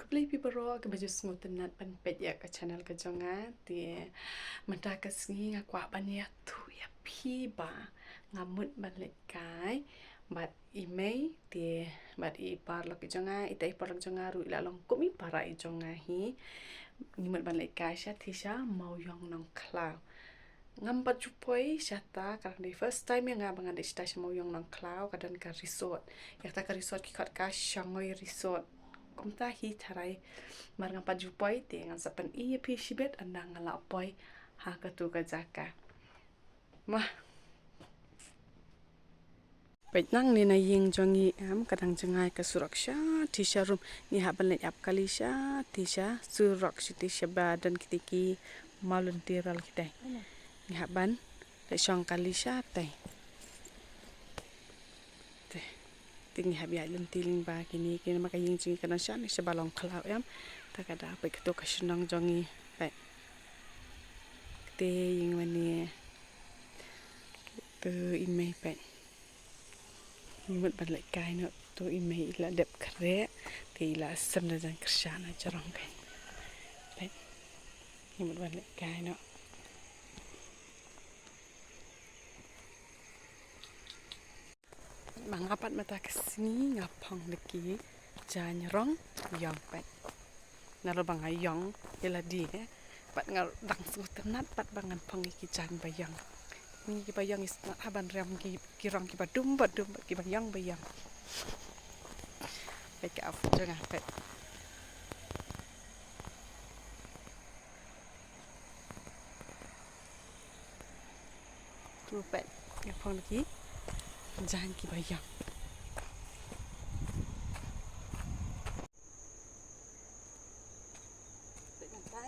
beli pibero ke baju semut tenat pan pet ya ke channel ke jonga ti mata ke singi ngakwa ban ya tu ya pi ba ngamut ban le kai bat email ti bat I par lo ke jonga itai par lo jonga ru ila long kumi para I jonga hi ngimut ban le kai sha ti sha mau yong nong klau ngam pat jupoi syata karena di first time yang ngabang ada sta mau yong nong klau kadan ka resort ya ta ka resort ki kat ka shangoi resort kum ta hi tharai mar ngam pat jupoi te ngan sapan I pi shibet andang ngala poi ha ka tu ka jaka mah Pet nang ni na ying jongi am kadang jengai ka suraksha tisha rum ni ha ban le ap kalisha tisha surakshi tisha badan kitiki malun tiral kitai ni ha ban le shong kalisha tai ting habi alun tiling ba kini maka ying jingi kana shan se balong khalau yam takada pe keto ka shnang jongi pe te ying mani tu imei pe nimut balai kai no tu imei la dep kre ti la samna jan krshana jarong kai pe nimut balai kai no mangapat mata kesini ngapang leki janyerong yang pet nalo bang ayong ila di pat ngal dang su tenat pat bangan pang iki jan bayang ni ki bayang is na haban ram ki kirang ki badum ki bayang pek af janga pet tu pet ngapang leki jan ki bayang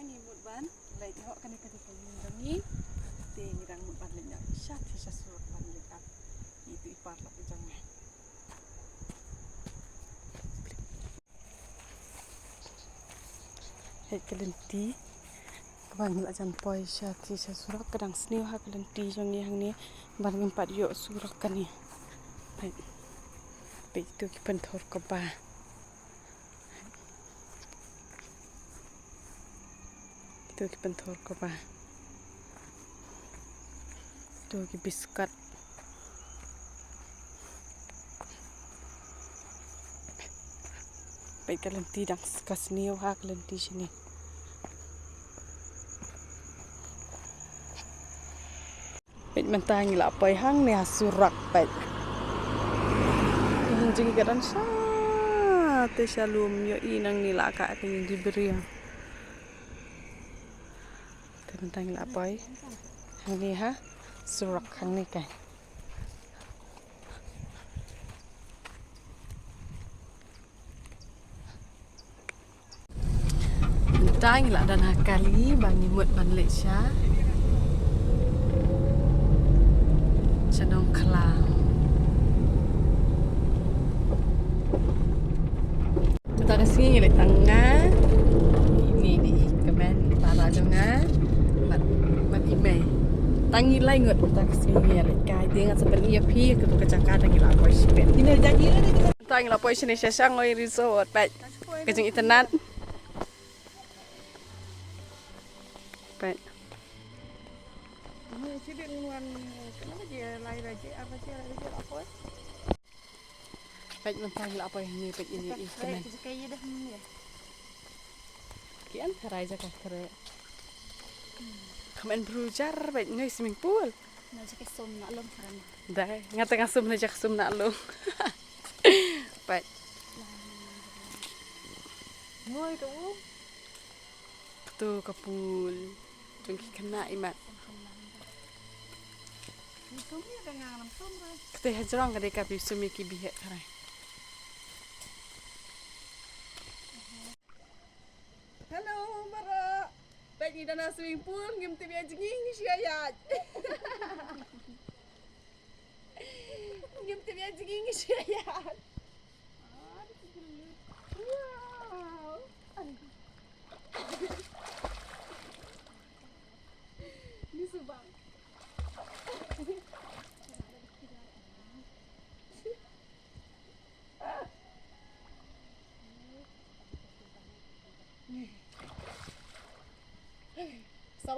ni mut ban lai ho kan ka ka ni te ngirang mut ban lenya shat sha surat ban lekat itu ipar la jangnya het kelenti kabang la jan poi sha surat kadang sniu ha kelenti jongi hang ni ban ngimpat yo surat kan ni pe itu ki penthor ko ba tu ki penthor ko ba tu ki biskat pe kelenti dak kasniu ha kelenti sini pe mentang la poi hang ni surak pe jingi kadan sa te shalom yo inang nila ka yung diberi te mentang la poi hang ni ha surak hang ni kai mentang la dan hakali bang imut Malaysia Chanong Klang kita kesini di tengah ini di kemen para jonga mat email tangi lai ngot kita kesini ya kai dengan seperti ya pi ke kecaka tangi la poi sipet ini janji ni tangi la poi sini sesang oi resort pet kejeng internet pet ini sibuk nguan kenapa dia lai raja apa sih apa pet mentang la poi ni pet ini kemen kayaknya dah ya kian karai ja kare kemen brujar pet ni swimming pool na jake som na lom karan dai ngata ngasum na jak sum na lo pet ngoi tu tu kapul jengki kena imat som ni ada ngang nam som ra kete hajrong kade ka bi sumi ki bi he karai hello bara pet ni dana swimming pool ngim te bi jengi ni sia ya ngim te bi jengi ni sia ya wow ni subang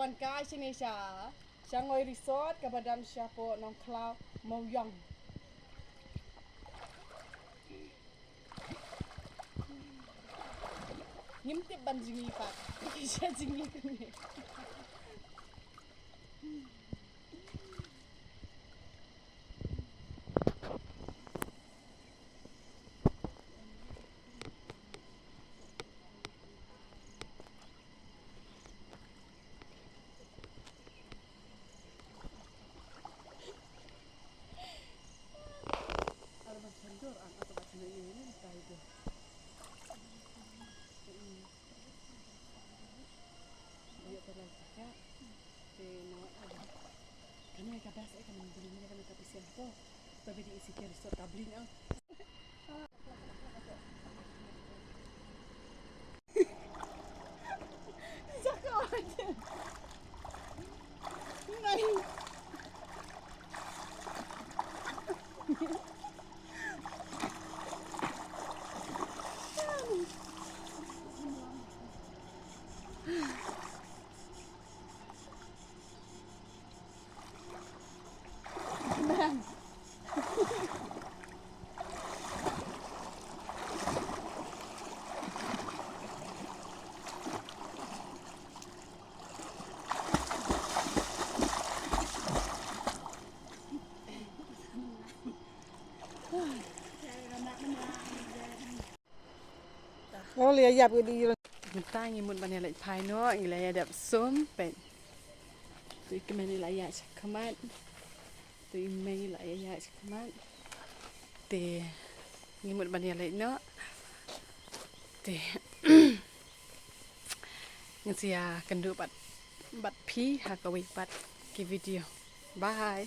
kawan kai sini sya. Sya ngoi resort ke badam sya po nong klau mau yong. Ngimtip ban jingi pak. Sya jingi kene. Kami kabas kan belinya kan tapi siapa tapi diisi ke resort tablin ang Jaka aja. Nai. Nó lìa dập đi rồi. Mình ta ngi mun banya lai pai no ngi lai adap som pen. Tu ikmen lai ya chakamat. Tu imei lai ya chakamat. Te ngi mun banya lai no. Te ngi sia kendu bat pi ha ka wi bat ki video. Bye.